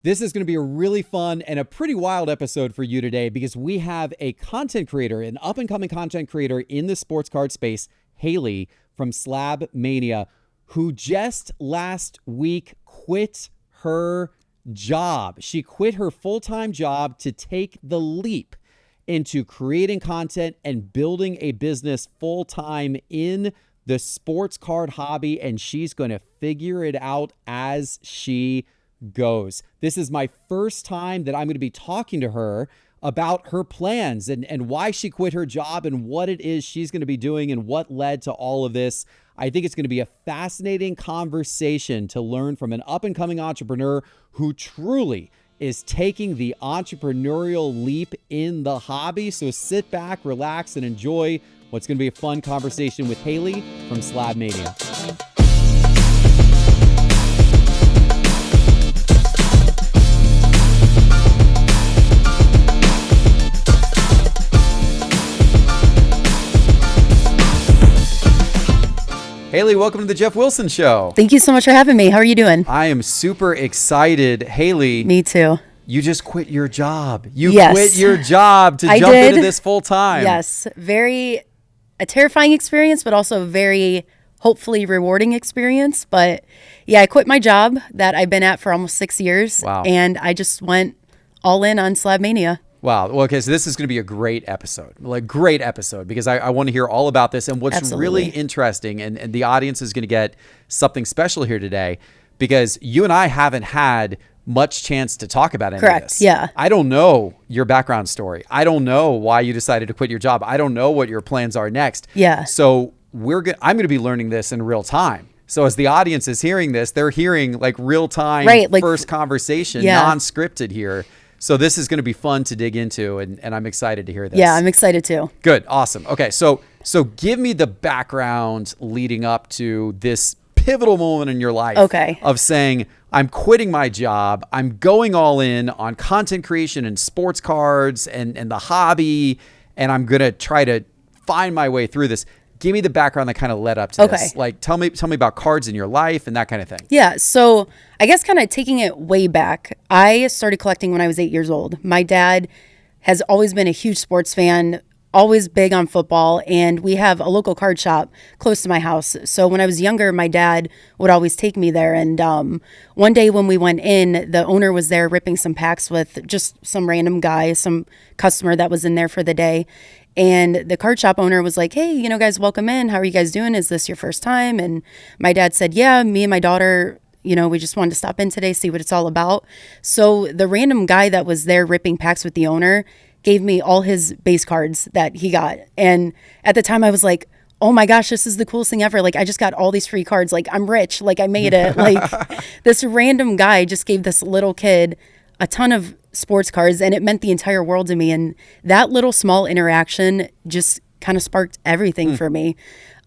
This is going to be a really fun and a pretty wild episode for you today because we have a content creator, an up-and-coming content creator in the sports card space, Haley from Slabmania, who just last week quit her job. She quit her full-time job to take the leap into creating content and building a business full-time in the sports card hobby, and she's going to figure it out as she goes. This is my first time that I'm going to be talking to her about her plans and why she quit her job and what it is she's going to be doing and what led to all of this. I think it's going to be a fascinating conversation to learn from an up-and-coming entrepreneur who truly is taking the entrepreneurial leap in the hobby. So sit back, relax, and enjoy what's going to be a fun conversation with Haley from Slabmania. Haley, welcome to the Geoff Wilson Show. Thank you so much for having me. How are you doing? I am super excited. Haley. Me too. You just quit your job. You quit your job to jump into this full time. Yes. A terrifying experience, but also a very hopefully rewarding experience. But yeah, I quit my job that I've been at for almost 6 years. Wow. And I just went all in on Slabmania. Wow. Well, okay. So this is going to be a great episode, because I want to hear all about this. And what's Absolutely. really interesting, and the audience is going to get something special here today, because you and I haven't had much chance to talk about any of this. Yeah. I don't know your background story. I don't know why you decided to quit your job. I don't know what your plans are next. Yeah. So I'm going to be learning this in real time. So as the audience is hearing this, they're hearing like real time, first conversation, non-scripted here. So this is going to be fun to dig into, and I'm excited to hear this. Yeah, I'm excited too. Good. Awesome. Okay. So give me the background leading up to this pivotal moment in your life of saying, I'm quitting my job. I'm going all in on content creation and sports cards and the hobby, and I'm going to try to find my way through this. Give me the background that kind of led up to this. Like, tell me about cards in your life and that kind of thing. Yeah. So I guess kind of taking it way back, I started collecting when I was 8 years old. My dad has always been a huge sports fan, always big on football, and we have a local card shop close to my house. So when I was younger, my dad would always take me there. And one day when we went in, the owner was there ripping some packs with just some random guy, some customer that was in there for the day. And the card shop owner was like, hey, guys, welcome in. How are you guys doing? Is this your first time? And my dad said, yeah, me and my daughter, we just wanted to stop in today, see what it's all about. So the random guy that was there ripping packs with the owner gave me all his base cards that he got. And at the time I was like, oh my gosh, this is the coolest thing ever. Like, I just got all these free cards. Like, I'm rich. Like, I made it. Like, this random guy just gave this little kid a ton of sports cards, and it meant the entire world to me. And that little small interaction just kind of sparked everything for me.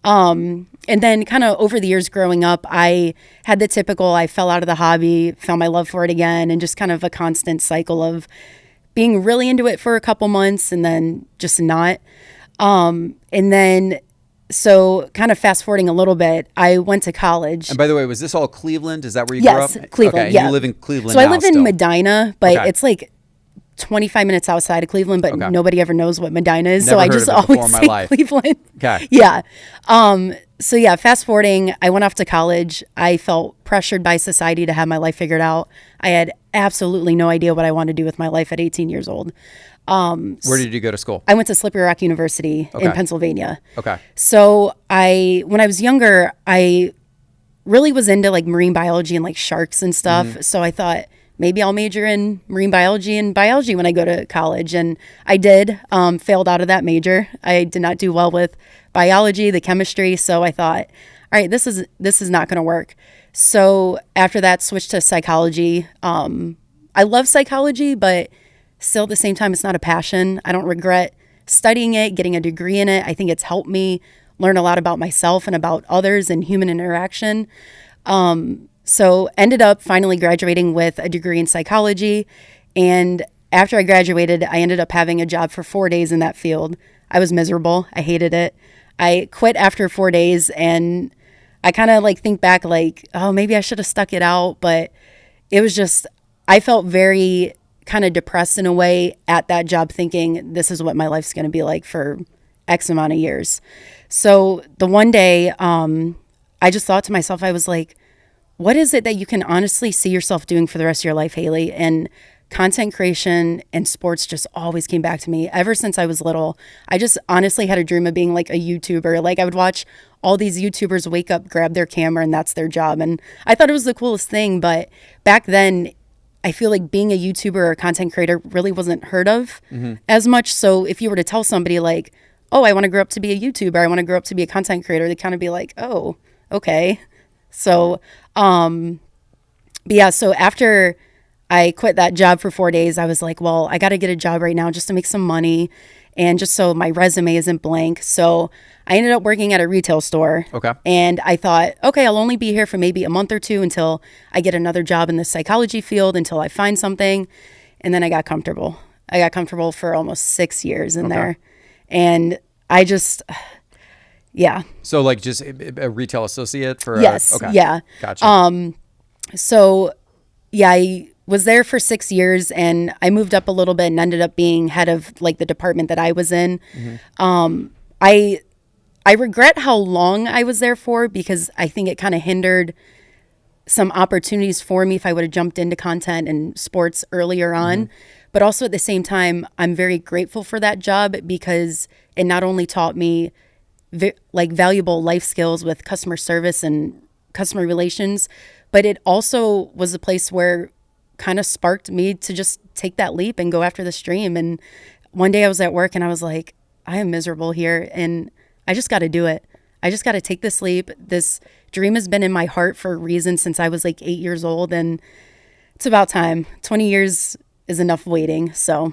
And then kind of over the years growing up, I had the typical, I fell out of the hobby, found my love for it again, and just kind of a constant cycle of being really into it for a couple months and then just not. So kind of fast forwarding a little bit, I went to college. And by the way, was this all Cleveland? Is that where you grew up? Yes, Cleveland. Okay, and you live in Cleveland So now I live still. in Medina, but it's like 25 minutes outside of Cleveland, but nobody ever knows what Medina is. Never so I just always say Cleveland. Okay. Yeah. So yeah, fast forwarding, I went off to college. I felt pressured by society to have my life figured out. I had absolutely no idea what I wanted to do with my life at 18 years old. Where did you go to school? I went to Slippery Rock University in Pennsylvania. Okay. So when I was younger, I really was into like marine biology and like sharks and stuff. Mm-hmm. So I thought maybe I'll major in marine biology and biology when I go to college. And I did, failed out of that major. I did not do well with biology, the chemistry. So I thought, all right, this is not going to work. So after that, switched to psychology. I love psychology, but still at the same time, it's not a passion. I don't regret studying it, getting a degree in it. I think it's helped me learn a lot about myself and about others and human interaction. So ended up finally graduating with a degree in psychology. And after I graduated, I ended up having a job for 4 days in that field. I was miserable. I hated it. I quit after 4 days, and I kind of like think back like, oh, maybe I should have stuck it out. But it was just, I felt very kind of depressed in a way at that job, thinking this is what my life's going to be like for X amount of years. So the one day, I just thought to myself, I was like, what is it that you can honestly see yourself doing for the rest of your life, Haley? And content creation and sports just always came back to me ever since I was little. I just honestly had a dream of being like a YouTuber. Like I would watch all these YouTubers wake up, grab their camera, and that's their job. And I thought it was the coolest thing. But back then, I feel like being a YouTuber or a content creator really wasn't heard of as much. So if you were to tell somebody like, oh, I want to grow up to be a YouTuber, I want to grow up to be a content creator, they kind of be like, oh, okay. So, but yeah, so after I quit that job for 4 days, I was like, well, I got to get a job right now just to make some money and just so my resume isn't blank. So I ended up working at a retail store. Okay. And I thought, okay, I'll only be here for maybe a month or two until I get another job in the psychology field, until I find something. And then I got comfortable. I got comfortable for almost 6 years in there. And I just, yeah. So like just a retail associate for yes. Okay. Yeah. Gotcha. So yeah, I was there for 6 years, and I moved up a little bit and ended up being head of like the department that I was in. I regret how long I was there for, because I think it kind of hindered some opportunities for me if I would have jumped into content and sports earlier on. But also at the same time, I'm very grateful for that job, because it not only taught me like valuable life skills with customer service and customer relations, but it also was a place where kind of sparked me to just take that leap and go after this dream. And one day I was at work and I was like, I am miserable here, and I just got to do it. I just got to take this leap. This dream has been in my heart for a reason since I was like 8 years old, and it's about time. 20 years is enough waiting. So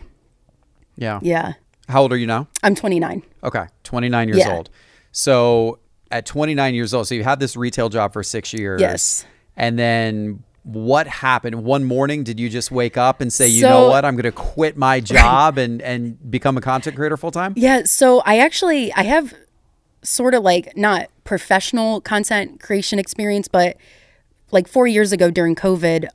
yeah. How old are you now? I'm 29. Okay. 29 years old. So at 29 years old, so you had this retail job for 6 years. Yes. And then what happened? One morning, did you just wake up and say, you know what, I'm going to quit my job and become a content creator full time? Yeah. So I have sort of like not professional content creation experience, but like 4 years ago during COVID,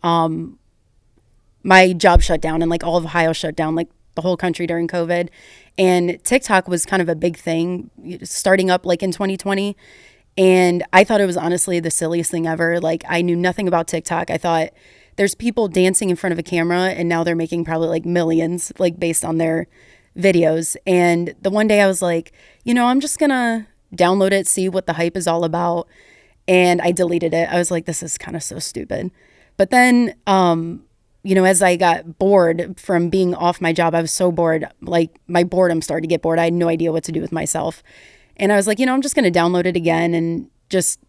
my job shut down, and like all of Ohio shut down, like the whole country during COVID. And TikTok was kind of a big thing starting up like in 2020. And I thought it was honestly the silliest thing ever. Like I knew nothing about TikTok. I thought there's people dancing in front of a camera and now they're making probably like millions, like based on their videos. And the one day I was like, I'm just going to download it, see what the hype is all about. And I deleted it. I was like, this is kind of so stupid. But then, as I got bored from being off my job, I was so bored, like my boredom started to get bored. I had no idea what to do with myself. And I was like, I'm just going to download it again and just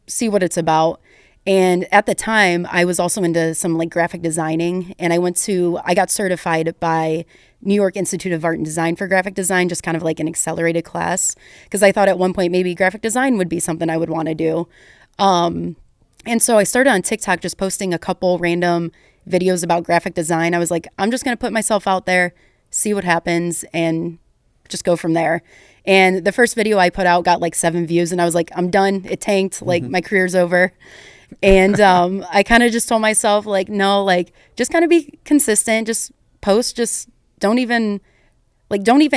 see what it's about. And at the time, I was also into some like graphic designing. And I got certified by New York Institute of Art and Design for graphic design, just kind of like an accelerated class. Because I thought at one point maybe graphic design would be something I would want to do. And so I started on TikTok just posting a couple random videos about graphic design. I was like, I'm just going to put myself out there, see what happens, and just go from there. And the first video I put out got like 7 views, and I was like, I'm done. It tanked. Like my career's over. And I kind of just told myself like, no, like just kind of be consistent, just post, just don't even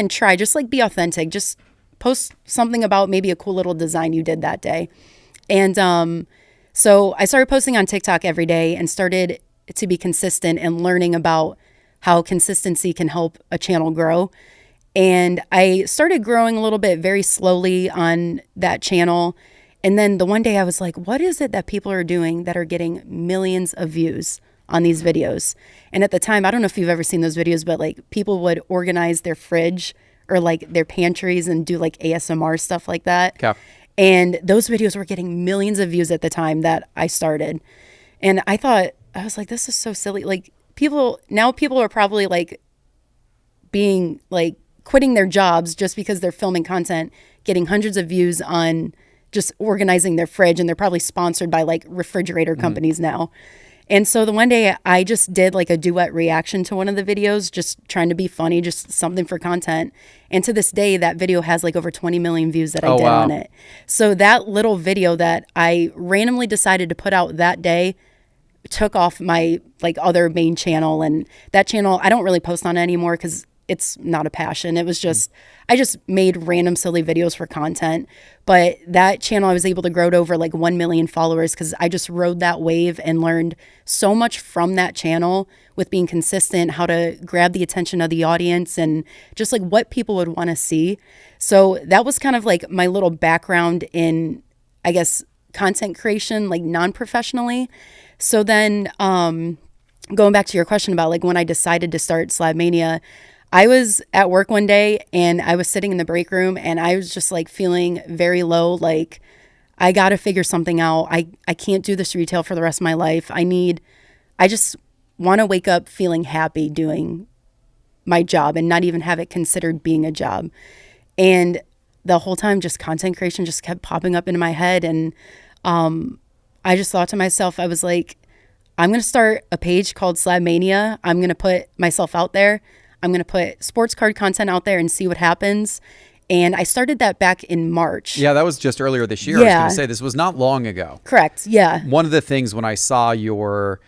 try, just like be authentic, just post something about maybe a cool little design you did that day. And so I started posting on TikTok every day and started to be consistent and learning about how consistency can help a channel grow. And I started growing a little bit very slowly on that channel. And then the one day I was like, what is it that people are doing that are getting millions of views on these videos? And at the time, I don't know if you've ever seen those videos, but like people would organize their fridge or like their pantries and do like ASMR stuff like that. Okay. And those videos were getting millions of views at the time that I started. And I was like, this is so silly. Like people are probably like being like quitting their jobs just because they're filming content, getting hundreds of views on just organizing their fridge, and they're probably sponsored by like refrigerator companies now. And so the one day I just did like a duet reaction to one of the videos, just trying to be funny, just something for content. And to this day, that video has like over 20 million views that I did on it. So that little video that I randomly decided to put out that day took off my like other main channel, and that channel I don't really post on it anymore because it's not a passion. It was just I just made random silly videos for content. But that channel I was able to grow to over like 1 million followers because I just rode that wave and learned so much from that channel with being consistent, how to grab the attention of the audience and just like what people would want to see. So that was kind of like my little background in, I guess, content creation, like non-professionally. So then going back to your question about like when I decided to start Slabmania, I was at work one day and I was sitting in the break room and I was just like feeling very low. Like I got to figure something out. I can't do this retail for the rest of my life. I just want to wake up feeling happy doing my job and not even have it considered being a job. And the whole time just content creation just kept popping up into my head. And I just thought to myself, I was like, I'm going to start a page called Slabmania. I'm going to put myself out there. I'm going to put sports card content out there and see what happens. And I started that back in March. Yeah, that was just earlier this year. I was going to say, this was not long ago. Correct. Yeah. One of the things when I saw your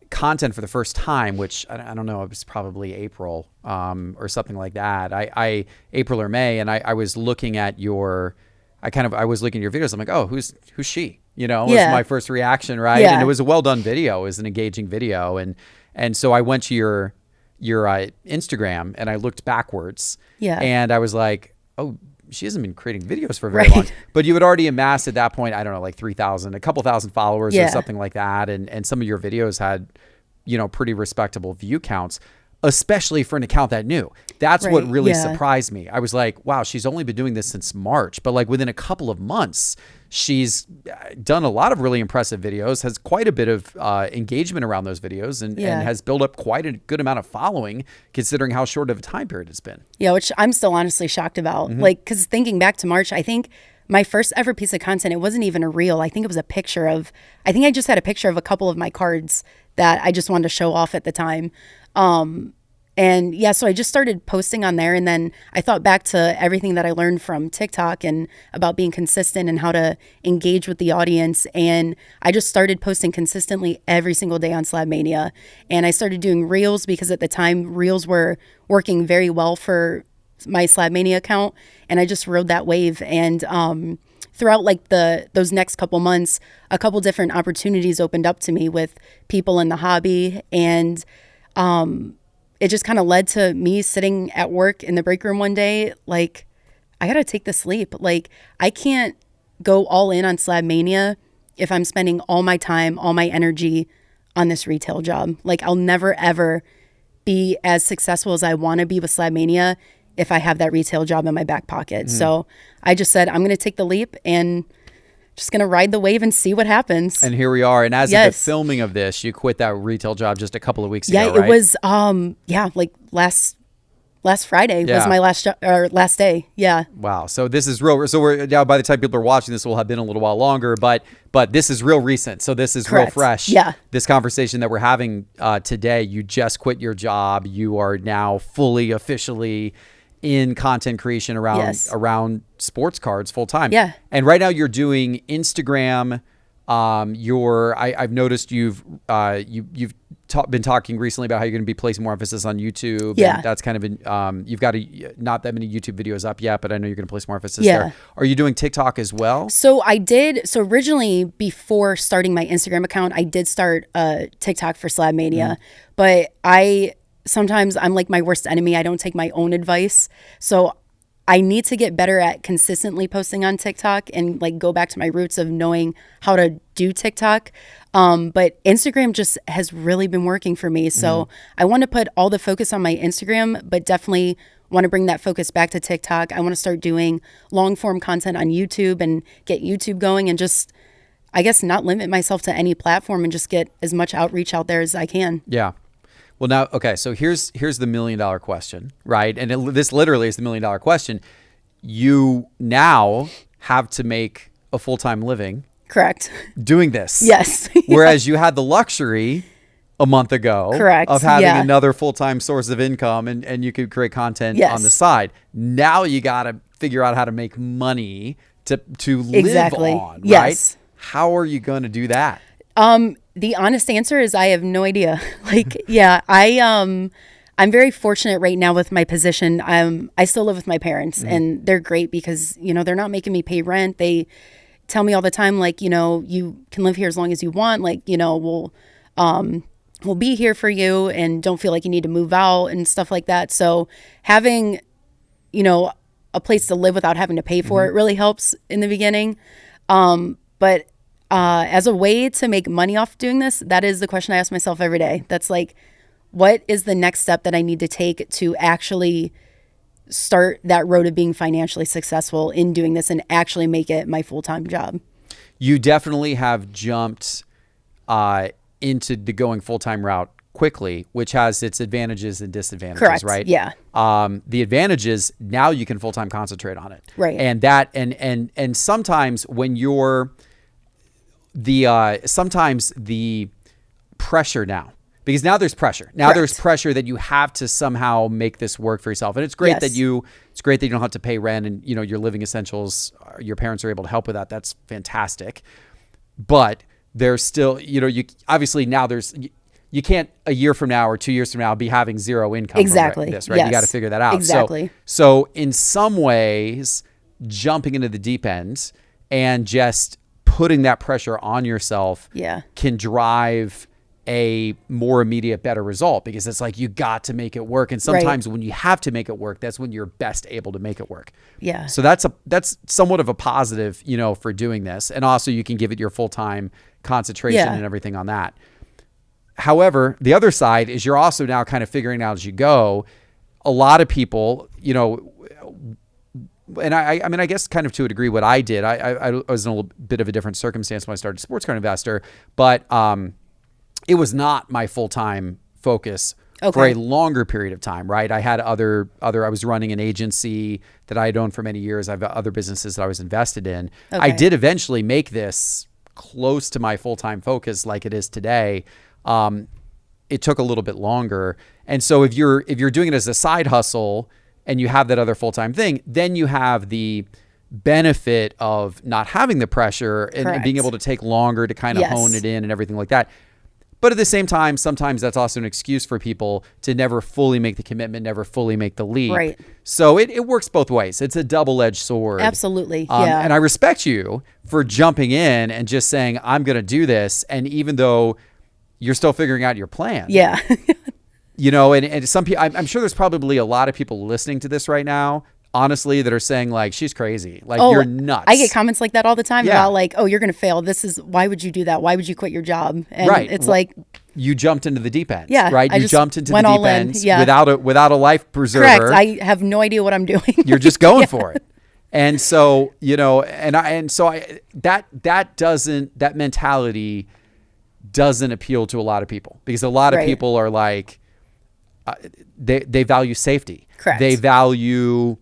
content for the first time, which I don't know, it was probably April or something like that. I April or May, and I was looking at your, I was looking at your videos. I'm like, oh, who's she? You know, was my first reaction, right? Yeah. And it was a well done video. It was an engaging video, and so I went to your Instagram and I looked backwards. Yeah. And I was like, oh, she hasn't been creating videos for very long. But you had already amassed at that point, I don't know, like 3,000, a couple thousand followers or something like that. And some of your videos had, pretty respectable view counts, especially for an account that new. That's what really surprised me. I was like, wow, she's only been doing this since March, but like within a couple of months, she's done a lot of really impressive videos, has quite a bit of engagement around those videos, and has built up quite a good amount of following considering how short of a time period it's been. Yeah, which I'm still honestly shocked about. Like, because thinking back to March, I think my first ever piece of content, it wasn't even a reel. I think it was I think I just had a picture of a couple of my cards that I just wanted to show off at the time. And yeah, so I just started posting on there, and then I thought back to everything that I learned from TikTok and about being consistent and how to engage with the audience. And I just started posting consistently every single day on Slabmania. And I started doing reels because at the time reels were working very well for my Slabmania account. And I just rode that wave. And throughout like those next couple months, a couple different opportunities opened up to me with people in the hobby. And it just kind of led to me sitting at work in the break room one day, like, I got to take this leap. Like, I can't go all in on Slabmania if I'm spending all my time, all my energy on this retail job. Like, I'll never, ever be as successful as I want to be with Slabmania if I have that retail job in my back pocket. So I just said, I'm going to take the leap and just going to ride the wave and see what happens. And here we are. And as of the filming of this, you quit that retail job just a couple of weeks ago, right? It was, like last Friday was my last day. Yeah. Wow. So this is real. So we're now, by the time people are watching this, will have been a little while longer, but this is real recent. So this is real fresh. Yeah. This conversation that we're having today, you just quit your job. You are now fully, officially in content creation around sports cards full time. Yeah. And right now you're doing Instagram. I've noticed you've been talking recently about how you're going to be placing more emphasis on YouTube. Yeah. And that's kind of you've got not that many YouTube videos up yet, but I know you're going to place more emphasis there. Are you doing TikTok as well? So I did. So originally, before starting my Instagram account, I did start TikTok for Slabmania, but sometimes I'm like my worst enemy. I don't take my own advice. So I need to get better at consistently posting on TikTok and like go back to my roots of knowing how to do TikTok. But Instagram just has really been working for me. So I want to put all the focus on my Instagram, but definitely want to bring that focus back to TikTok. I want to start doing long form content on YouTube and get YouTube going and just, I guess, not limit myself to any platform and just get as much outreach out there as I can. Yeah. Well, now, okay, so here's the $1 million question, right? And this literally is the $1 million question. You now have to make a full-time living. Correct. Doing this. Yes. Whereas you had the luxury a month ago of having another full-time source of income and you could create content on the side. Now you got to figure out how to make money to live on, right? Yes. How are you going to do that? The honest answer is I have no idea. Like, yeah, I'm very fortunate right now with my position. I still live with my parents, and they're great because, you know, they're not making me pay rent. They tell me all the time, like, you know, you can live here as long as you want. Like, you know, we'll be here for you, and don't feel like you need to move out and stuff like that. So having, you know, a place to live without having to pay for it really helps in the beginning. But as a way to make money off doing this, that is the question I ask myself every day. That's like, what is the next step that I need to take to actually start that road of being financially successful in doing this and actually make it my full-time job? You definitely have jumped into the going full-time route quickly, which has its advantages and disadvantages. Correct. Right? Yeah. The advantages, now you can full-time concentrate on it. Right. And that, and sometimes when you're sometimes the pressure now, because now there's pressure. Now Correct. there's pressure that you have to somehow make this work for yourself. And it's great that you don't have to pay rent, and, you know, your living essentials, your parents are able to help with that. That's fantastic. But there's still, you know, you obviously now you can't a year from now or 2 years from now be having zero income. Exactly. From this, right? Yes. You got to figure that out. Exactly. So in some ways, jumping into the deep end and just putting that pressure on yourself can drive a more immediate, better result, because it's like, you got to make it work. And sometimes when you have to make it work, that's when you're best able to make it work. Yeah. So that's somewhat of a positive, you know, for doing this. And also you can give it your full-time concentration and everything on that. However, the other side is you're also now kind of figuring out as you go. A lot of people, you know, and I mean, I guess kind of to a degree what I did, I was in a little bit of a different circumstance when I started Sports Card Investor, but it was not my full-time focus for a longer period of time, right? I had I was running an agency that I had owned for many years. I have other businesses that I was invested in. Okay. I did eventually make this close to my full-time focus like it is today. It took a little bit longer. And so if you're doing it as a side hustle and you have that other full-time thing, then you have the benefit of not having the pressure and being able to take longer to kind of hone it in and everything like that. But at the same time, sometimes that's also an excuse for people to never fully make the commitment, never fully make the leap. Right. So it works both ways. It's a double-edged sword. Absolutely. And I respect you for jumping in and just saying, I'm going to do this. And even though you're still figuring out your plan. Yeah. You know, and some people, I'm sure there's probably a lot of people listening to this right now, honestly, that are saying like, she's crazy. Like, you're nuts. I get comments like that all the time about like, oh, you're going to fail. Why would you do that? Why would you quit your job? And it's like, you jumped into the deep end. Yeah. Right. You jumped into the deep end without a life preserver. Correct. I have no idea what I'm doing. You're just going for it. And so, you know, that mentality doesn't appeal to a lot of people, because a lot of people are like, they value safety. Correct. They value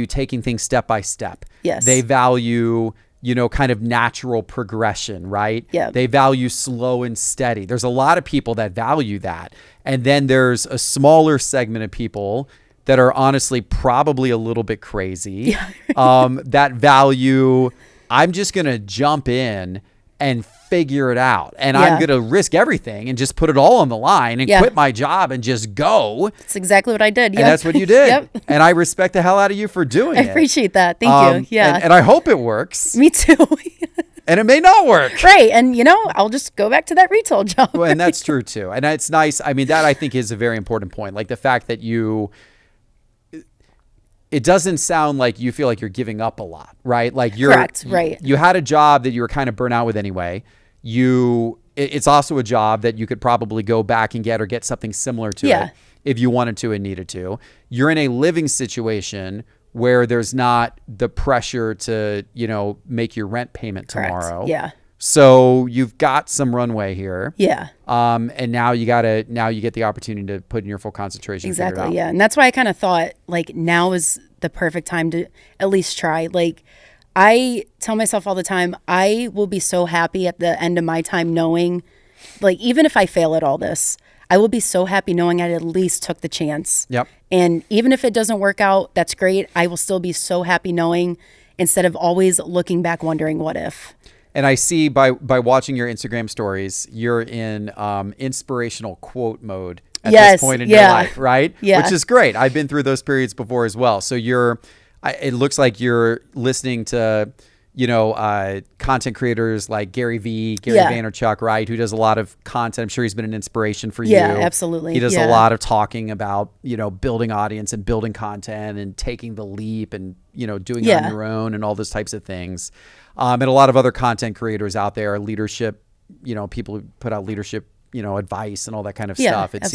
taking things step by step. Yes. They value, you know, kind of natural progression, right? Yeah. They value slow and steady. There's a lot of people that value that. And then there's a smaller segment of people that are honestly probably a little bit crazy, that value, I'm just going to jump in and figure it out. And I'm going to risk everything and just put it all on the line and quit my job and just go. That's exactly what I did. And that's what you did. And I respect the hell out of you for doing it. I appreciate that. Thank you. Yeah. And I hope it works. Me too. And it may not work. Right. And, you know, I'll just go back to that retail job. Well, and that's true too. And it's nice. I mean, that I think is a very important point. Like the fact that it doesn't sound like you feel like you're giving up a lot, right? Like Correct, right. You had a job that you were kind of burnt out with anyway. It's also a job that you could probably go back and get, or get something similar to it if you wanted to and needed to. You're in a living situation where there's not the pressure to, you know, make your rent payment tomorrow. Yeah. So you've got some runway here. Yeah. And now you get the opportunity to put in your full concentration. Exactly. Yeah. And that's why I kind of thought like now is the perfect time to at least try. Like I tell myself all the time, I will be so happy at the end of my time knowing, like, even if I fail at all this, I will be so happy knowing I at least took the chance. Yep. And even if it doesn't work out, that's great. I will still be so happy knowing, instead of always looking back wondering what if. And I see by watching your Instagram stories, you're in inspirational quote mode at this point in your life, right? Yeah. Which is great. I've been through those periods before as well. So it looks like you're listening to, content creators like Gary Vaynerchuk, right? Who does a lot of content. I'm sure he's been an inspiration for you. Yeah, absolutely. He does a lot of talking about, building audience and building content and taking the leap and, doing it on your own and all those types of things. And a lot of other content creators out there, leadership, people who put out leadership, advice and all that kind of stuff. It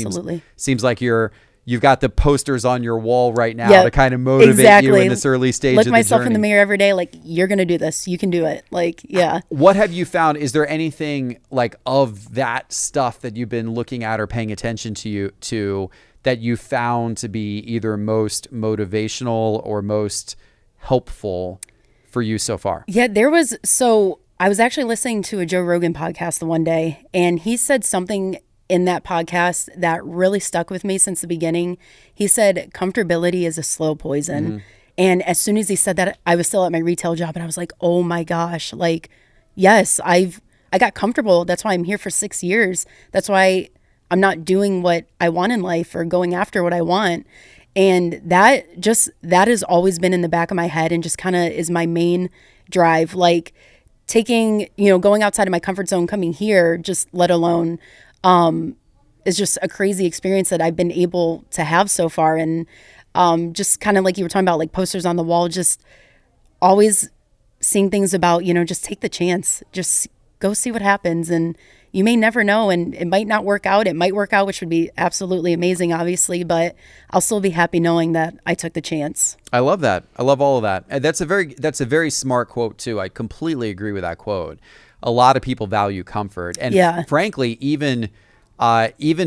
seems like you've got the posters on your wall right now to kind of motivate you in this early stage of the journey. Look myself in the mirror every day, like, you're going to do this. You can do it. Like, yeah. What have you found? Is there anything like of that stuff that you've been looking at or paying attention to that you found to be either most motivational or most helpful for you so far? Yeah, I was actually listening to a Joe Rogan podcast the one day, and he said something in that podcast that really stuck with me since the beginning. He said, comfortability is a slow poison. Mm-hmm. And as soon as he said that, I was still at my retail job and I was like, oh my gosh, like, yes, I got comfortable. That's why I'm here for 6 years. That's why I'm not doing what I want in life or going after what I want. And that has always been in the back of my head and just kind of is my main drive. Like taking, going outside of my comfort zone, coming here, just let alone, is just a crazy experience that I've been able to have so far. And just kind of like you were talking about, like posters on the wall, just always seeing things about, just take the chance, just go see what happens. And you may never know, and it might not work out. It might work out, which would be absolutely amazing, obviously, but I'll still be happy knowing that I took the chance. I love that. I love all of that. And that's a very smart quote too. I completely agree with that quote. A lot of people value comfort. And frankly, even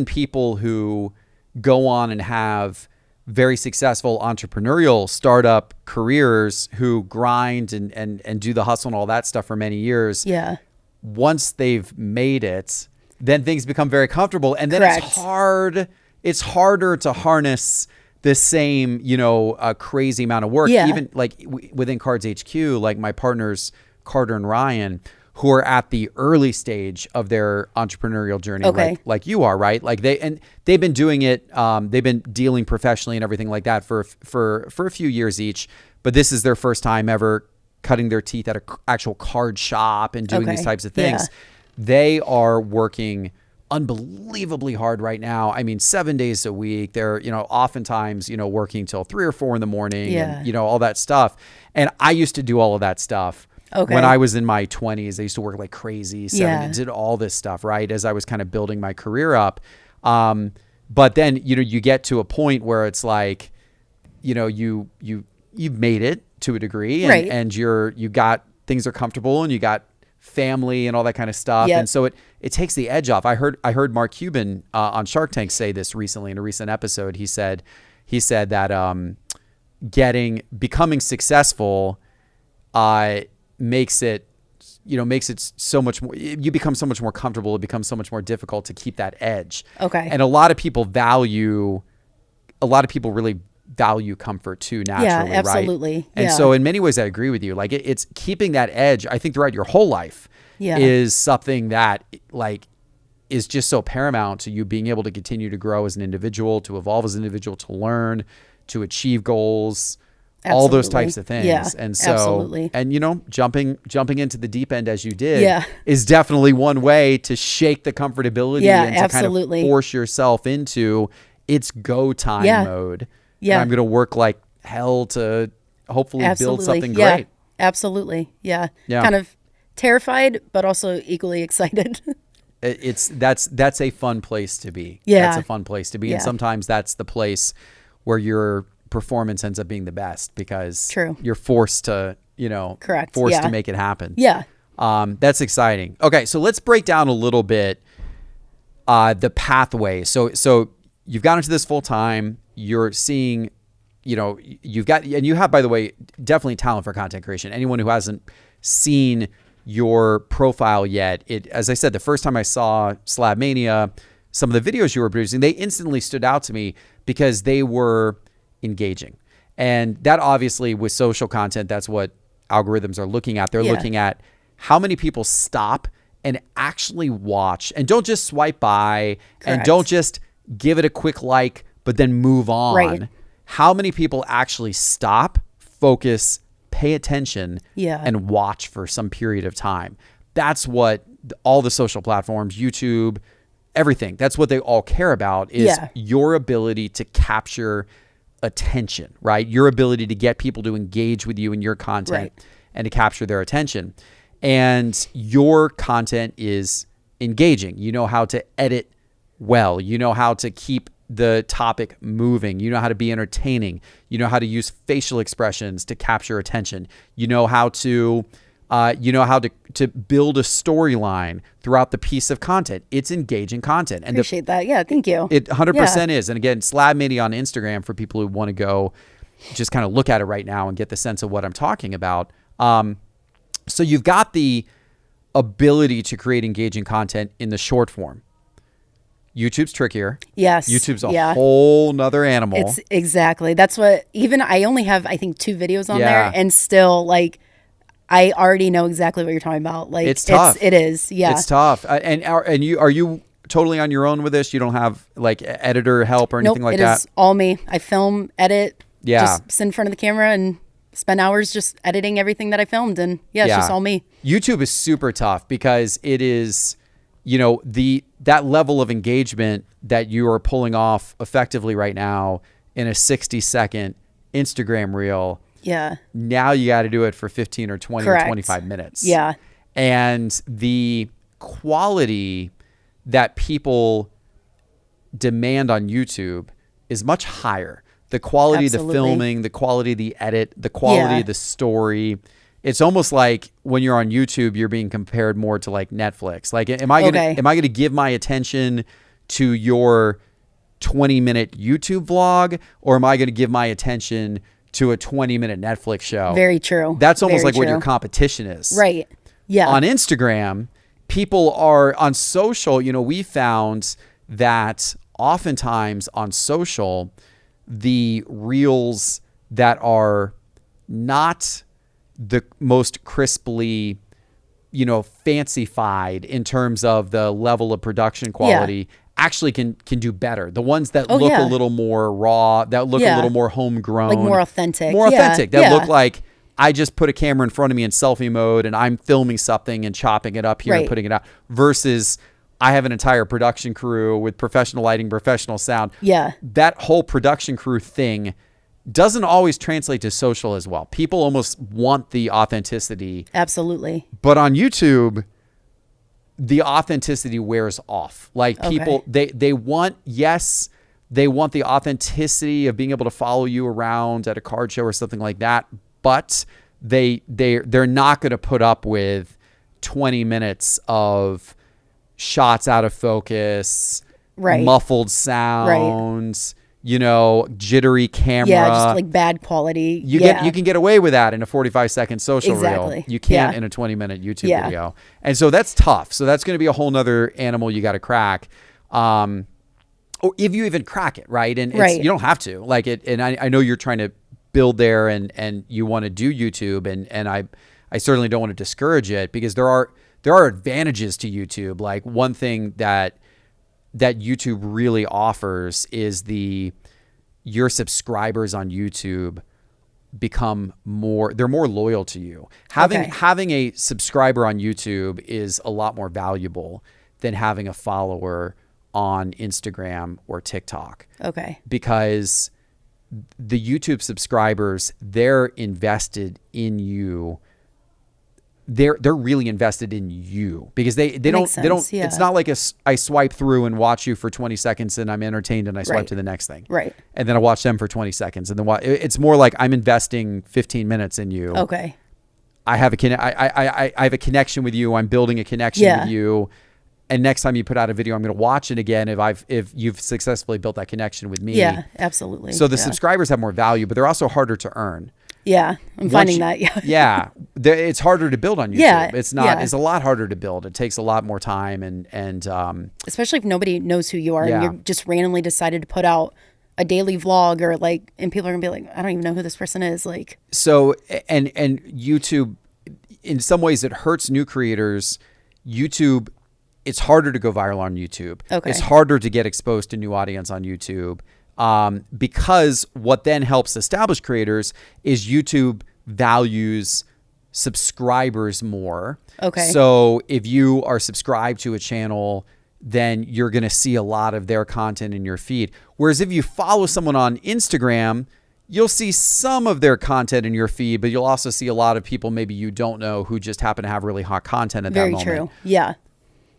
people who go on and have very successful entrepreneurial startup careers who grind and do the hustle and all that stuff for many years. Yeah. Once they've made it, then things become very comfortable. And then it's harder to harness the same, crazy amount of work. Yeah. Even like within Cards HQ, like my partners, Carter and Ryan, who are at the early stage of their entrepreneurial journey, like you are, right? Like they've been doing it. They've been dealing professionally and everything like that for a few years each, but this is their first time ever cutting their teeth at an actual card shop and doing these types of things. Yeah. They are working unbelievably hard right now. I mean, 7 days a week. They're, oftentimes, working till 3 or 4 in the morning and, all that stuff. And I used to do all of that stuff. When I was in my 20s. I used to work like crazy, did all this stuff, right? As I was kind of building my career up. But then, you get to a point where it's like, you've made it to a degree and, and you got, things are comfortable and you got family and all that kind of stuff. Yep. And so it takes the edge off. I heard Mark Cuban on Shark Tank say this recently in a recent episode. He said that becoming successful makes it so much more, you become so much more comfortable. It becomes so much more difficult to keep that edge. Okay. And a lot of people really value comfort too, naturally. Yeah, absolutely. Right? And so in many ways I agree with you. Like it's keeping that edge, I think throughout your whole life is something that like is just so paramount to you being able to continue to grow as an individual, to evolve as an individual, to learn, to achieve goals. Absolutely. All those types of things. Yeah, and so, absolutely. And jumping into the deep end as you did is definitely one way to shake the comfortability and to kind of force yourself into it's go time mode. Yeah. And I'm going to work like hell to hopefully build something great. Absolutely. Yeah. Kind of terrified, but also equally excited. That's a fun place to be. Yeah. That's a fun place to be. And sometimes that's the place where your performance ends up being the best because you're forced to, to make it happen. Yeah. That's exciting. Okay. So let's break down a little bit, the pathway. So you've gotten into this full time, you're seeing, you have, by the way, definitely talent for content creation. Anyone who hasn't seen your profile yet, as I said, the first time I saw Slabmania, some of the videos you were producing, they instantly stood out to me because they were engaging. And that obviously with social content, that's what algorithms are looking at. They're looking at how many people stop and actually watch and don't just swipe by and Correct. don't just give it a quick like, but then move on. Right. How many people actually stop, focus, pay attention, and watch for some period of time? That's what all the social platforms, YouTube, everything, that's what they all care about is your ability to capture attention, right? Your ability to get people to engage with you and your content and to capture their attention. And your content is engaging. You know how to edit well. You know how to keep the topic moving. You know how to be entertaining. You know how to use facial expressions to capture attention. You know how to build a storyline throughout the piece of content. It's engaging content. And appreciate that. Yeah, thank you. It 100% is. And again, Slabmania on Instagram for people who want to go just kind of look at it right now and get the sense of what I'm talking about. So you've got the ability to create engaging content in the short form. YouTube's trickier. Yes. YouTube's a whole nother animal. It's exactly. That's what, even I only have, I think, 2 videos on there, and still, like, I already know exactly what you're talking about. Like, it's tough. It is. Yeah. It's tough. And are you totally on your own with this? You don't have like editor help or anything like that? It is all me. I film, edit, Yeah. just sit in front of the camera and spend hours just editing everything that I filmed. And yeah, it's just all me. YouTube is super tough because it is, you know, that level of engagement that you are pulling off effectively right now in a 60-second Instagram reel. Yeah. Now you got to do it for 15 or 20 Correct. or 25 minutes. Yeah. And the quality that people demand on YouTube is much higher. The quality of the filming, the quality of the edit, the quality of the story. It's almost like when you're on YouTube, you're being compared more to like Netflix. Like, am I gonna give my attention to your 20-minute YouTube vlog, or am I going to give my attention to a 20-minute Netflix show? Very true. That's almost Very like what true. your competition is. Right. Yeah. On Instagram, people are on social. You know, we found that oftentimes on social, the reels that are not the most crisply, you know, fancified in terms of the level of production quality actually can do better. The ones that look a little more raw, that look a little more homegrown, like more authentic. That look like I just put a camera in front of me in selfie mode and I'm filming something and chopping it up here and putting it out, versus I have an entire production crew with professional lighting, professional sound. Yeah. That whole production crew thing doesn't always translate to social as well. People almost want the authenticity. Absolutely. But on YouTube, the authenticity wears off. Like people, they want the authenticity of being able to follow you around at a card show or something like that. But they're not going to put up with 20 minutes of shots out of focus, muffled sounds, you know, jittery camera. Yeah, just like bad quality. You can get away with that in a 45-second social reel. You can't in a 20-minute YouTube video. And so that's tough. So that's going to be a whole nother animal you got to crack. Or if you even crack it, right? And you don't have to. Like it, and I know you're trying to build there and you want to do YouTube, and I certainly don't want to discourage it, because there are advantages to YouTube. Like one thing that YouTube really offers is your subscribers on YouTube become they're more loyal to you. Having a subscriber on YouTube is a lot more valuable than having a follower on Instagram or TikTok. Okay. Because the YouTube subscribers, they're invested in you. They're really invested in you, because they don't it's not like I swipe through and watch you for 20 seconds and I'm entertained and I swipe to the next thing. Right. And then I watch them for 20 seconds and then it's more like I'm investing 15 minutes in you. Okay. I have a connection with you. I'm building a connection with you. And next time you put out a video, I'm going to watch it again if you've successfully built that connection with me. Yeah, absolutely. So the subscribers have more value, but they're also harder to earn. Yeah, I'm finding that. Yeah. It's harder to build on YouTube. Yeah, It's not. It's a lot harder to build. It takes a lot more time and especially if nobody knows who you are and you're just randomly decided to put out a daily vlog, or like, and people are gonna be like, I don't even know who this person is. Like, so and YouTube, in some ways it hurts new creators. YouTube, it's harder to go viral on YouTube. Okay. It's harder to get exposed to new audience on YouTube. Because what then helps established creators is YouTube values subscribers more. Okay. So if you are subscribed to a channel, then you're going to see a lot of their content in your feed. Whereas if you follow someone on Instagram, you'll see some of their content in your feed, but you'll also see a lot of people maybe you don't know who just happen to have really hot content at that moment. Very true. Yeah.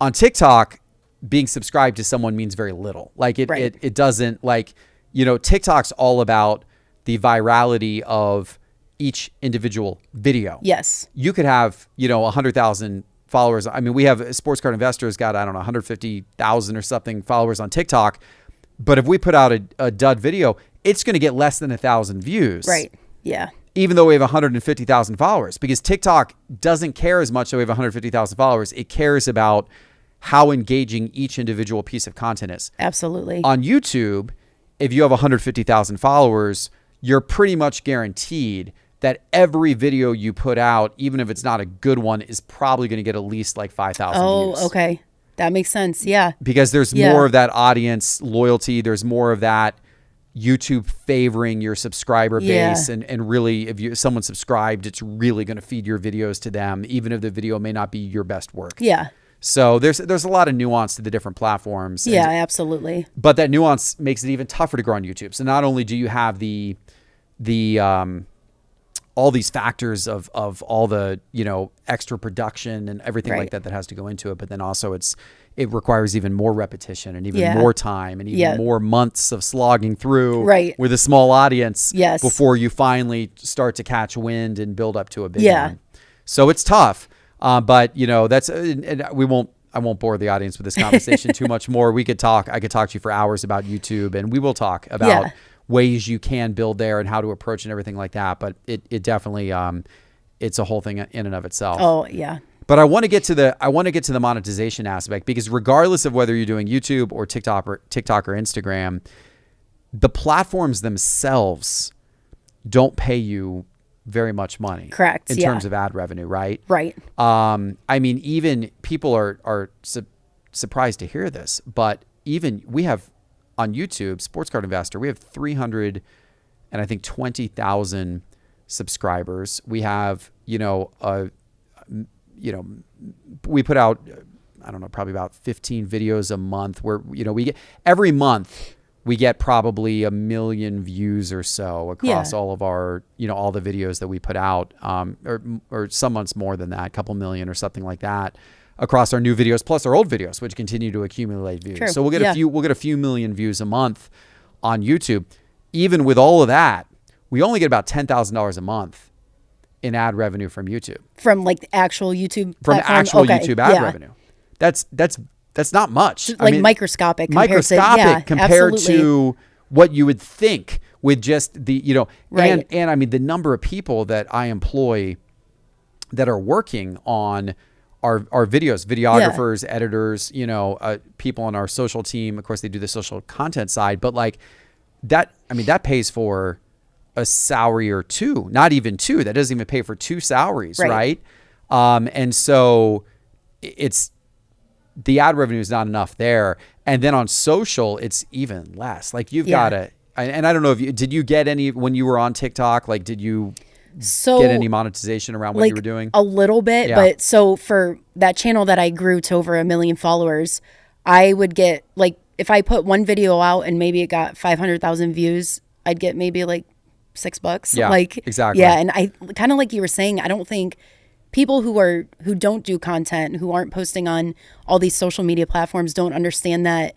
On TikTok, being subscribed to someone means very little. Like it doesn't, like, you know, TikTok's all about the virality of each individual video. Yes. You could have, you know, 100,000 followers. I mean, we have Sports Card Investor's got, I don't know, 150,000 or something followers on TikTok. But if we put out a dud video, it's going to get less than 1,000 views. Right. Yeah. Even though we have 150,000 followers, because TikTok doesn't care as much that we have 150,000 followers. It cares about how engaging each individual piece of content is. Absolutely. On YouTube, if you have 150,000 followers, you're pretty much guaranteed that every video you put out, even if it's not a good one, is probably going to get at least like 5,000 views. Oh, okay. That makes sense. Yeah. Because there's more of that audience loyalty. There's more of that YouTube favoring your subscriber base. And really, if someone subscribed, it's really going to feed your videos to them, even if the video may not be your best work. Yeah. So there's a lot of nuance to the different platforms. Yeah, absolutely. But that nuance makes it even tougher to grow on YouTube. So not only do you have the all these factors of all the, you know, extra production and everything like that has to go into it, but then also it requires even more repetition and even more time and even more months of slogging through with a small audience before you finally start to catch wind and build up to a big one. So it's tough. But you know, and I won't bore the audience with this conversation too much more. I could talk to you for hours about YouTube, and we will talk about ways you can build there and how to approach and everything like that. But it definitely, it's a whole thing in and of itself. Oh yeah. But I want to get to the monetization aspect, because regardless of whether you're doing YouTube or TikTok or Instagram, the platforms themselves don't pay you very much money. Correct. In terms of ad revenue, right? Right. I mean, even people are surprised to hear this, but even we have on YouTube, Sports Card Investor, we have 320,000 subscribers. We have, we put out, I don't know, probably about 15 videos a month where, we get every month we get probably 1 million views or so across all of our, all the videos that we put out, or some months more than that, a couple million or something like that across our new videos, plus our old videos, which continue to accumulate views. True. So we'll get a few million views a month on YouTube. Even with all of that, we only get about $10,000 a month in ad revenue from YouTube. From like the actual YouTube platform? From actual YouTube ad revenue. That's not much. Like microscopic compared to what you would think with just the, and I mean, the number of people that I employ that are working on our videos, videographers, editors, people on our social team. Of course, they do the social content side, but like that, I mean, that pays for a salary or two, not even two. That doesn't even pay for 2 salaries, right? And so the ad revenue is not enough there. And then on social, it's even less. Like you've got to, and I don't know did you get any when you were on TikTok? Like, did you get any monetization around what you were doing? A little bit, but so for that channel that I grew to over 1 million followers, I would get like, if I put one video out and maybe it got 500,000 views, I'd get maybe like $6. Yeah, like exactly. Yeah, and I kind of like you were saying, I don't think people who don't do content, who aren't posting on all these social media platforms, don't understand that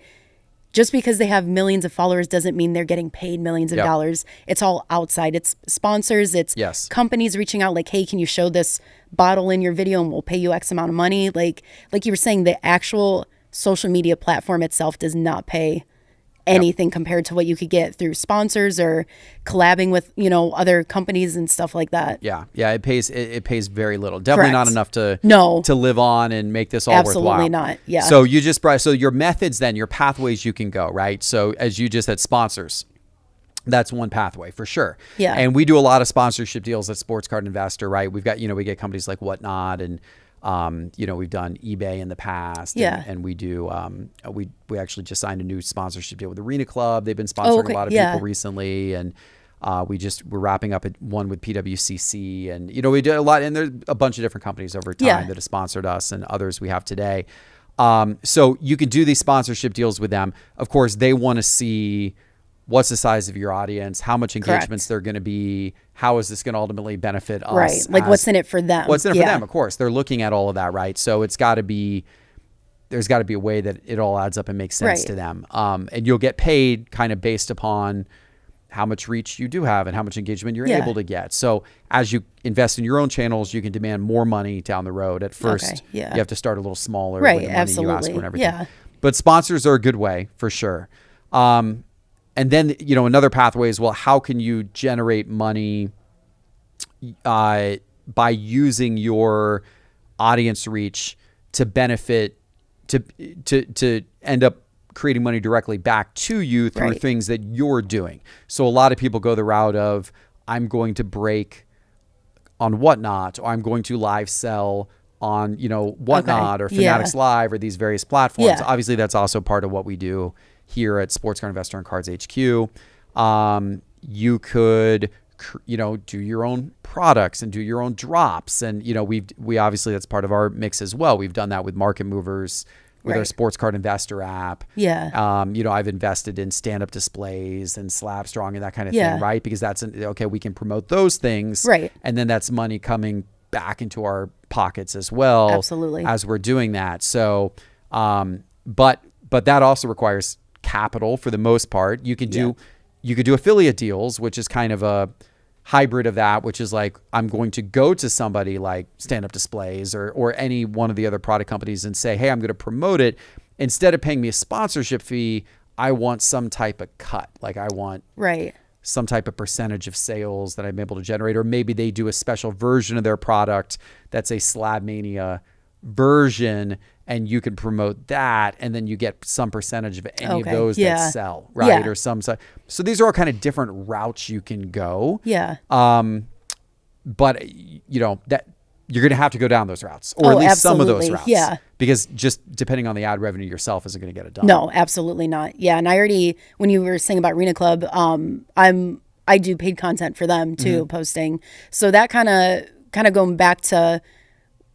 just because they have millions of followers doesn't mean they're getting paid millions of dollars. It's all outside. It's sponsors. It's companies reaching out like, hey, can you show this bottle in your video and we'll pay you X amount of money? Like you were saying, the actual social media platform itself does not pay anything compared to what you could get through sponsors or collabing with, other companies and stuff like that. Yeah. It pays very little. Definitely not enough to live on and make this all worthwhile. Absolutely not. Yeah. So so your methods then, your pathways you can go, right? So as you just had sponsors. That's one pathway for sure. Yeah. And we do a lot of sponsorship deals at Sports Card Investor, right? We've got, we get companies like Whatnot and, we've done eBay in the past. Yeah. And we do, we actually just signed a new sponsorship deal with Arena Club. They've been sponsoring a lot of people recently. And we're wrapping up one with PWCC. And, we did a lot. And there's a bunch of different companies over time that have sponsored us and others we have today. So you can do these sponsorship deals with them. Of course, they want to see what's the size of your audience, how much engagements they're going to be, how is this going to ultimately benefit us? Right. Like what's in it for them? What's in it for them? Of course, they're looking at all of that, right? So there's got to be a way that it all adds up and makes sense to them. And you'll get paid kind of based upon how much reach you do have and how much engagement you're able to get. So as you invest in your own channels, you can demand more money down the road. At first, you have to start a little smaller with the money you ask for and everything. Yeah. But sponsors are a good way for sure. And then, another pathway is, well, how can you generate money by using your audience reach to benefit, to end up creating money directly back to you through things that you're doing. So a lot of people go the route of, I'm going to break on Whatnot, or I'm going to live sell on, Whatnot or Fanatics Live or these various platforms. Yeah. Obviously, that's also part of what we do here at Sports Card Investor and Cards HQ. You could, do your own products and do your own drops. And, we obviously, that's part of our mix as well. We've done that with Market Movers, with our Sports Card Investor app. Yeah. I've invested in stand-up displays and Slab Strong and that kind of thing, right? Because that's, we can promote those things. Right. And then that's money coming back into our pockets as well. Absolutely. As we're doing that. So, but that also requires capital for the most part. You could do affiliate deals, which is kind of a hybrid of that, which is like, I'm going to go to somebody like Stand Up Displays or any one of the other product companies and say, hey, I'm going to promote it. Instead of paying me a sponsorship fee, I want some type of cut. Like I want some type of percentage of sales that I'm able to generate. Or maybe they do a special version of their product that's a Slabmania version, and you can promote that, and then you get some percentage of any of those that sell, right? Or some. So these are all kind of different routes you can go. Yeah. But that you're going to have to go down those routes, or at least some of those routes. Yeah. Because just depending on the ad revenue yourself isn't going to get it done. No, absolutely not. Yeah, and I already, when you were saying about Arena Club, I do paid content for them too, posting. So that kind of going back to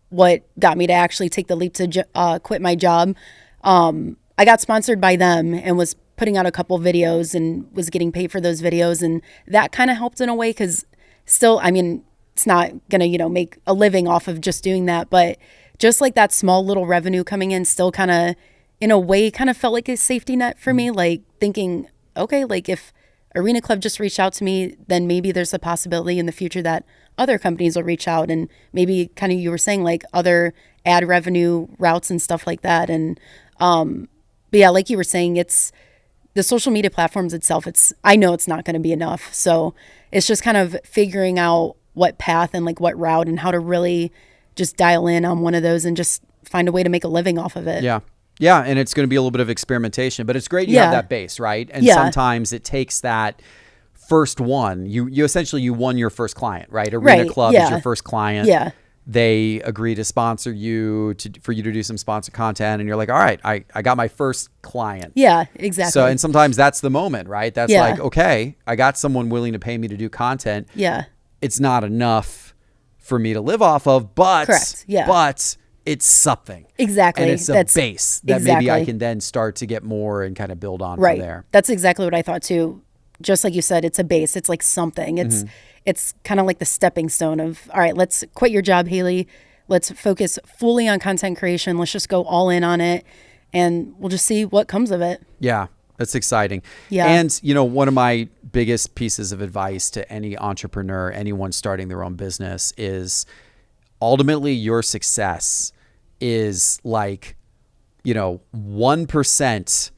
what got me to actually take the leap to quit my job. I got sponsored by them and was putting out a couple videos and was getting paid for those videos. And that kind of helped in a way, because still, I mean, it's not going to, make a living off of just doing that. But just like that small little revenue coming in still kind of, in a way, kind of felt like a safety net for me. Like thinking, okay, like if Arena Club just reached out to me, then maybe there's a possibility in the future that other companies will reach out, and maybe kind of, you were saying, like other ad revenue routes and stuff like that. And but yeah, like you were saying, it's the social media platforms itself. I know it's not going to be enough. So it's just kind of figuring out what path and like what route and how to really just dial in on one of those and just find a way to make a living off of it. Yeah. Yeah. And it's going to be a little bit of experimentation, but it's great you have that base, right? And sometimes it takes that first one. You essentially, you won your first client, right? Arena Club is your first client. Yeah. They agree to sponsor you for you to do some sponsored content, and you're like, all right, I got my first client. Yeah, exactly. So, and sometimes that's the moment, right? That's like, okay, I got someone willing to pay me to do content. Yeah. It's not enough for me to live off of, but but it's something. Exactly. And it's a base that maybe I can then start to get more and kind of build on from there. That's exactly what I thought too. Just like you said, it's a base. It's like something. It's kind of like the stepping stone of, all right, let's quit your job, Haley. Let's focus fully on content creation. Let's just go all in on it, and we'll just see what comes of it. Yeah, that's exciting. Yeah. And, one of my biggest pieces of advice to any entrepreneur, anyone starting their own business, is ultimately your success is like, 1%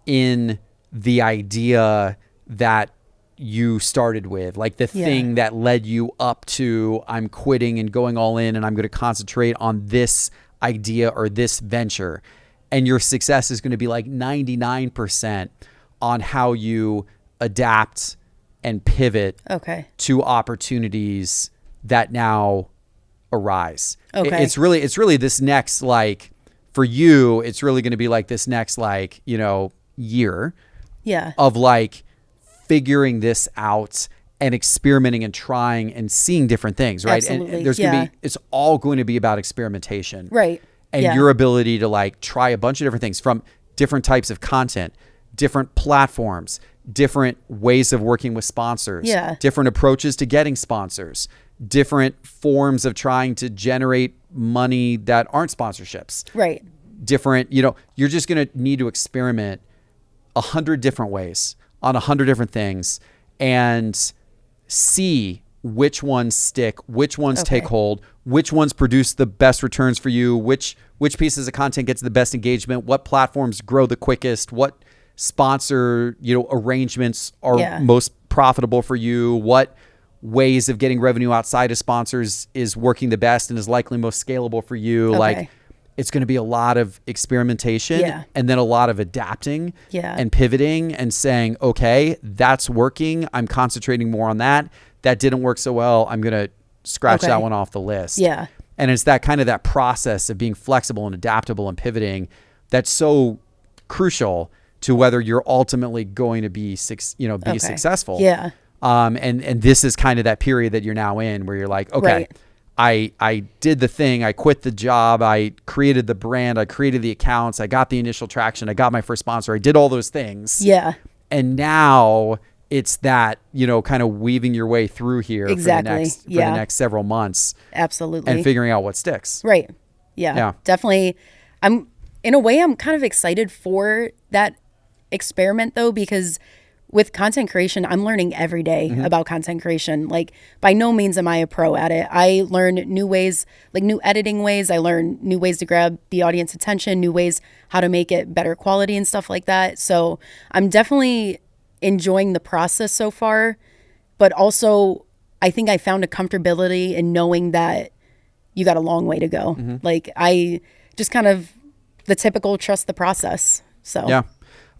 in the idea that you started with, like the thing that led you up to, I'm quitting and going all in, and I'm going to concentrate on this idea or this venture. And your success is going to be like 99% on how you adapt and pivot Okay. to opportunities that now arise. Okay. It's really this next, like, for you, it's really going to be like this next, like, you know, year Yeah. of like figuring this out and experimenting and trying and seeing different things, right? Absolutely. And there's going to be, it's all going to be about experimentation. Right. And your ability to like try a bunch of different things, from different types of content, different platforms, different ways of working with sponsors, different approaches to getting sponsors, different forms of trying to generate money that aren't sponsorships. Right. Different, you know, you're just going to need to experiment 100 different ways on 100 different things and see which ones stick, which ones take hold, which ones produce the best returns for you, which pieces of content gets the best engagement, what platforms grow the quickest, what sponsor, you know, arrangements are most profitable for you, what ways of getting revenue outside of sponsors is working the best and is likely most scalable for you. Like, it's going to be a lot of experimentation and then a lot of adapting and pivoting and saying, okay, that's working. I'm concentrating more on that. That didn't work so well. I'm going to scratch that one off the list. Yeah. And it's that kind of that process of being flexible and adaptable and pivoting that's so crucial to whether you're ultimately going to be, successful. Yeah. And this is kind of that period that you're now in where you're like, okay, I did the thing. I quit the job. I created the brand. I created the accounts. I got the initial traction. I got my first sponsor. I did all those things. Yeah. And now it's that, you know, kind of weaving your way through here for the next several months. Absolutely. And figuring out what sticks. Right. Yeah. Definitely. I'm kind of excited for that experiment though, because with content creation, I'm learning every day about content creation. Like, by no means am I a pro at it. I learn new ways, like new editing ways. I learn new ways to grab the audience attention, new ways how to make it better quality and stuff like that. So I'm definitely enjoying the process so far, but also I think I found a comfortability in knowing that you got a long way to go. Like, I just kind of the typical trust the process. So yeah.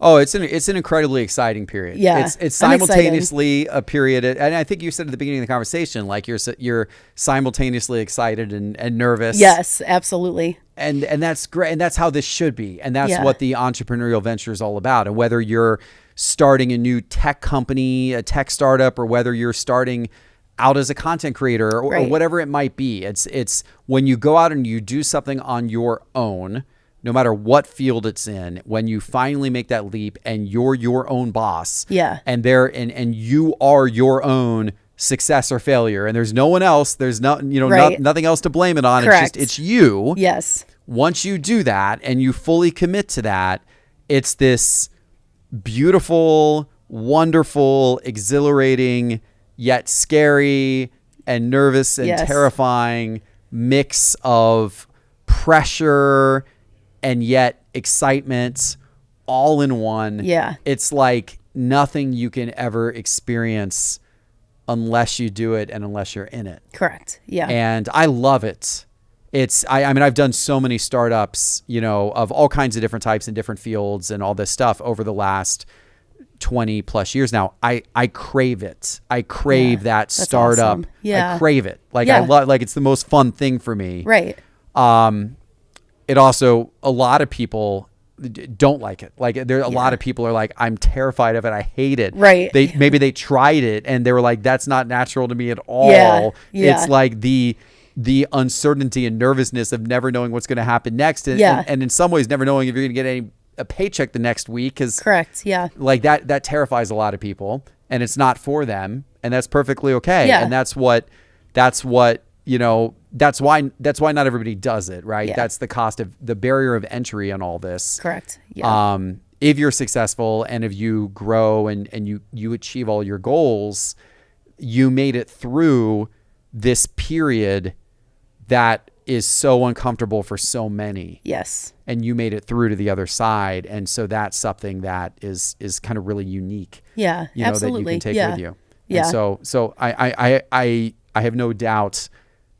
Oh, it's an incredibly exciting period. Yeah, it's simultaneously a period, and I think you said at the beginning of the conversation, like you're simultaneously excited and nervous. Yes, absolutely. And that's great, and that's how this should be, and that's what the entrepreneurial venture is all about. And whether you're starting a new tech company, a tech startup, or whether you're starting out as a content creator or whatever it might be, it's when you go out and you do something on your own. No matter what field it's in, when you finally make that leap and you're your own boss, and you are your own success or failure, and there's no one else, there's nothing else to blame it on. Correct. It's you. Yes. Once you do that and you fully commit to that, it's this beautiful, wonderful, exhilarating, yet scary and nervous and terrifying mix of pressure and yet excitement all in one. Yeah. It's like nothing you can ever experience unless you do it and unless you're in it. Correct. Yeah. And I love it. I mean, I've done so many startups, you know, of all kinds of different types and different fields and all this stuff over the last 20 plus years now. I crave it. I crave that startup. Awesome. Yeah. I crave it. Like I love, like it's the most fun thing for me. Right. It also, a lot of people don't like it. Like there, a lot of people are like, I'm terrified of it. I hate it. Right. Maybe they tried it and they were like, that's not natural to me at all. Yeah. It's like the uncertainty and nervousness of never knowing what's going to happen next. And in some ways never knowing if you're going to get a paycheck the next week. Correct. Yeah. Like that terrifies a lot of people and it's not for them. And that's perfectly okay. Yeah. And that's what, you know, that's why not everybody does it, right? Yeah. That's the cost of the barrier of entry on all this. Correct. Yeah. If you're successful and if you grow and you achieve all your goals, you made it through this period that is so uncomfortable for so many. Yes. And you made it through to the other side. And so that's something that is kind of really unique. Yeah, you know, absolutely. that you can take with you. Yeah. And so I have no doubt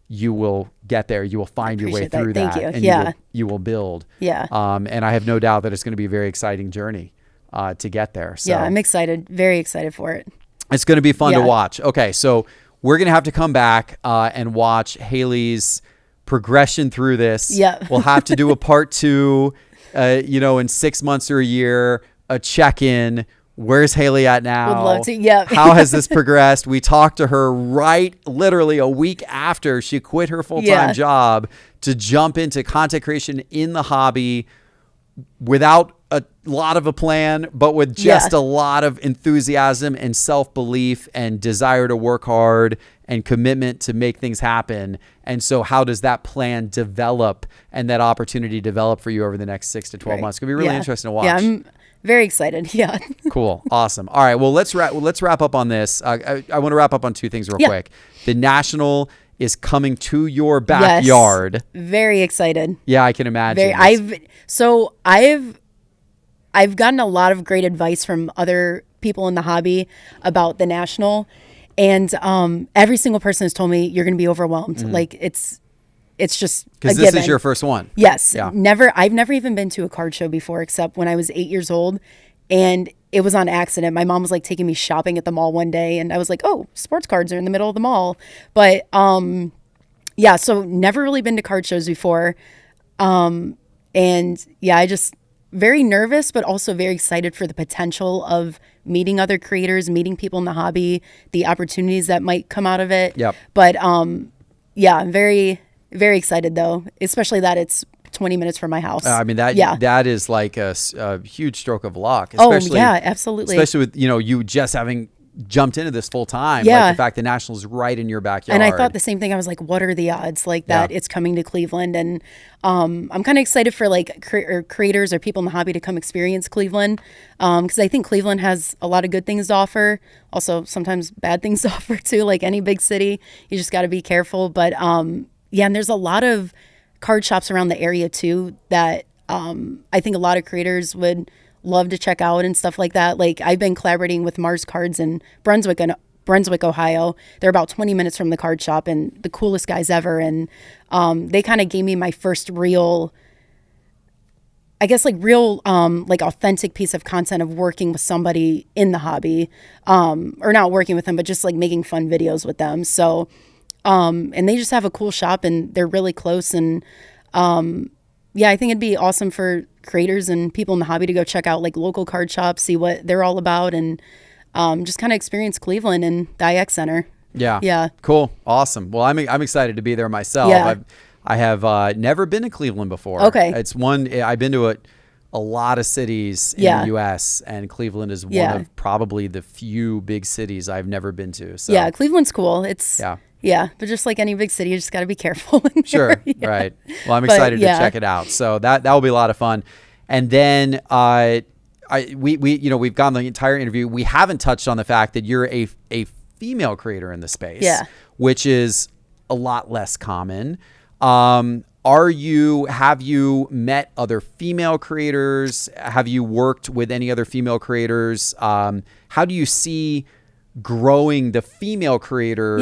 you will get there. You will find your way through that. Thank you. And you will build. Yeah. And I have no doubt that it's going to be a very exciting journey to get there. So yeah, I'm excited. Very excited for it. It's going to be fun to Yeah. watch. Okay, so we're going to have to come back and watch Haley's progression through this. Yeah. We'll have to do a part 2, in 6 months or a year, a check-in. Where's Haley at now? Would love to. Yeah. How has this progressed? We talked to her literally a week after she quit her full-time job to jump into content creation in the hobby without a lot of a plan, but with just a lot of enthusiasm and self-belief and desire to work hard and commitment to make things happen. And so how does that plan develop and that opportunity develop for you over the next 6 to 12 months? It's going to be really interesting to watch. Yeah, I'm very excited. Yeah. Cool. Awesome. All right. Well, let's wrap up on this. I want to wrap up on 2 things real quick. The National is coming to your backyard. Yes. Very excited. Yeah, I can imagine. I've gotten a lot of great advice from other people in the hobby about the National, and every single person has told me you're going to be overwhelmed. Like it's just because this is your first one. Yes. Yeah. I've never even been to a card show before, except when I was 8 years old, and it was on accident. My mom was like taking me shopping at the mall one day, and I was like, oh, sports cards are in the middle of the mall. But yeah, so never really been to card shows before. And yeah, I just very nervous, but also very excited for the potential of meeting other creators, meeting people in the hobby, the opportunities that might come out of it. Yep. But yeah, I'm very, very excited though, especially that it's 20 minutes from my house. I mean, that is like a huge stroke of luck. Especially, yeah, absolutely. Especially with, you just having jumped into this full time. Yeah. Like the fact the National is right in your backyard. And I thought the same thing. I was like, what are the odds like that it's coming to Cleveland? And I'm kind of excited for like creators or people in the hobby to come experience Cleveland. Because I think Cleveland has a lot of good things to offer. Also, sometimes bad things to offer too, like any big city. You just got to be careful. But yeah, and there's a lot of card shops around the area too that I think a lot of creators would love to check out and stuff like that. Like I've been collaborating with Mars Cards in Brunswick, Ohio. They're about 20 minutes from the card shop and the coolest guys ever. And they kind of gave me my first real, like authentic piece of content of working with somebody in the hobby, or not working with them, but just like making fun videos with them. So, and they just have a cool shop and they're really close. And yeah, I think it'd be awesome for creators and people in the hobby to go check out like local card shops, see what they're all about, and just kind of experience Cleveland and the IX Center. Yeah. Yeah. Cool. Awesome. Well, I'm excited to be there myself. Yeah. I have never been to Cleveland before. Okay. It's I've been to a lot of cities in the U.S. and Cleveland is one of probably the few big cities I've never been to. So yeah, Cleveland's cool. It's yeah, but just like any big city, you just got to be careful. Sure. Right. Well, I'm excited to check it out. So that will be a lot of fun. And then we've gone the entire interview. We haven't touched on the fact that you're a female creator in the space, which is a lot less common. Have you met other female creators? Have you worked with any other female creators? How do you see growing the female creator,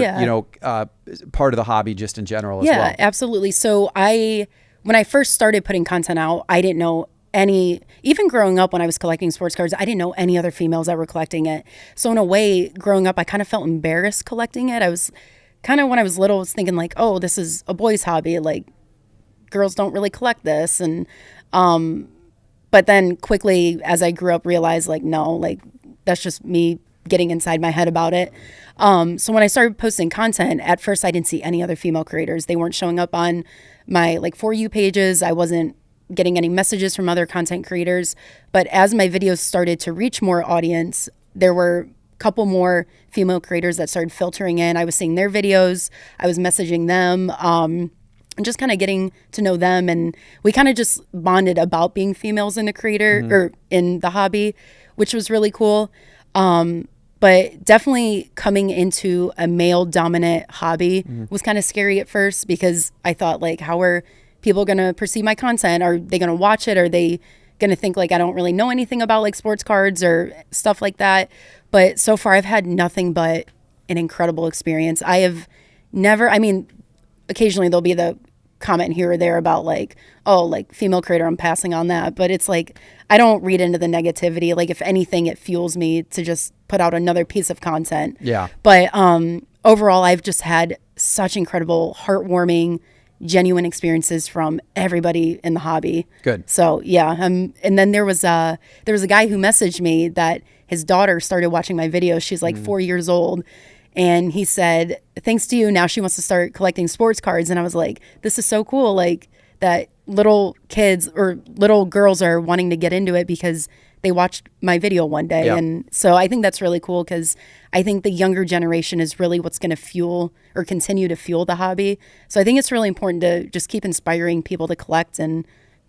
part of the hobby just in general as well? Yeah, absolutely. So when I first started putting content out, I didn't know even growing up when I was collecting sports cards, I didn't know any other females that were collecting it. So in a way, growing up, I kind of felt embarrassed collecting it. I was kind of, when I was little, I was thinking like, oh, this is a boy's hobby. Like girls don't really collect this. And, but then quickly as I grew up, realized like, no, like that's just me getting inside my head about it. So when I started posting content, at first I didn't see any other female creators. They weren't showing up on my like For You pages. I wasn't getting any messages from other content creators. But as my videos started to reach more audience, there were a couple more female creators that started filtering in. I was seeing their videos. I was messaging them, and just kind of getting to know them. And we kind of just bonded about being females in the creator or in the hobby, which was really cool. But definitely coming into a male dominant hobby was kind of scary at first, because I thought like, how are people going to perceive my content? Are they going to watch it? Are they going to think like I don't really know anything about like sports cards or stuff like that? But so far I've had nothing but an incredible experience. I have never, I mean, occasionally there'll be the comment here or there about like, oh, like female creator, I'm passing on that. But it's like, I don't read into the negativity. Like if anything, it fuels me to just put out another piece of content. Yeah. But overall, I've just had such incredible, heartwarming, genuine experiences from everybody in the hobby. Good. So yeah. And then there was a guy who messaged me that his daughter started watching my videos. She's like 4 years old. And he said, thanks to you, now she wants to start collecting sports cards. And I was like, this is so cool. Like that little kids or little girls are wanting to get into it because they watched my video one day. Yeah. And so I think that's really cool because I think the younger generation is really what's going to fuel or continue to fuel the hobby. So I think it's really important to just keep inspiring people to collect and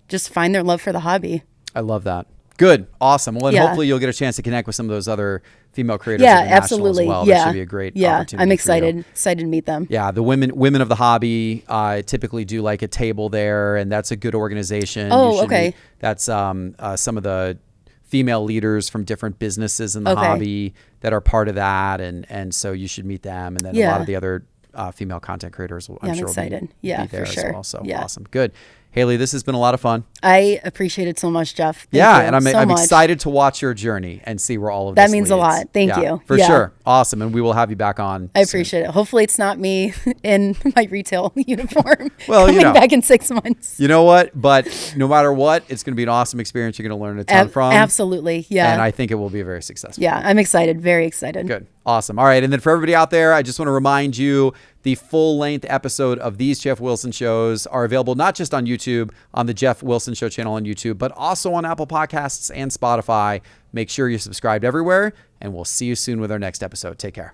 just find their love for the hobby. I love that. Good. Awesome. Well, and Yeah. hopefully you'll get a chance to connect with some of those other female creators. Yeah, international absolutely. As well. Yeah. That should be a great opportunity. I'm for you. excited to meet them. Yeah, the women of the hobby typically do like a table there, and that's a good organization. Oh, You should okay. meet- that's some of the female leaders from different businesses in the Okay. hobby that are part of that, and so you should meet them, and then a Yeah. lot of the other female content creators. I'm I'm sure will excited. be Yeah, there for as sure. well. So Yeah. awesome, good. Haley, this has been a lot of fun. I appreciate it so much, Geoff. Thank Yeah, you and I'm so much. excited to watch your journey and see where all of That this means a leads. lot. Thank Yeah, you. for Yeah. sure. Awesome, and we will have you back on. I soon. appreciate it. Hopefully it's not me in my retail uniform Well, you coming know. back in 6 months. You know what? But no matter what, it's going to be an awesome experience. You're going to learn a ton from. Absolutely. Yeah. And I think it will be very successful. Yeah, I'm excited. Very excited. Good. Awesome. All right. And then for everybody out there, I just want to remind you the full length episode of these Geoff Wilson shows are available not just on YouTube, on the Geoff Wilson Show channel on YouTube, but also on Apple Podcasts and Spotify. Make sure you're subscribed everywhere, and we'll see you soon with our next episode. Take care.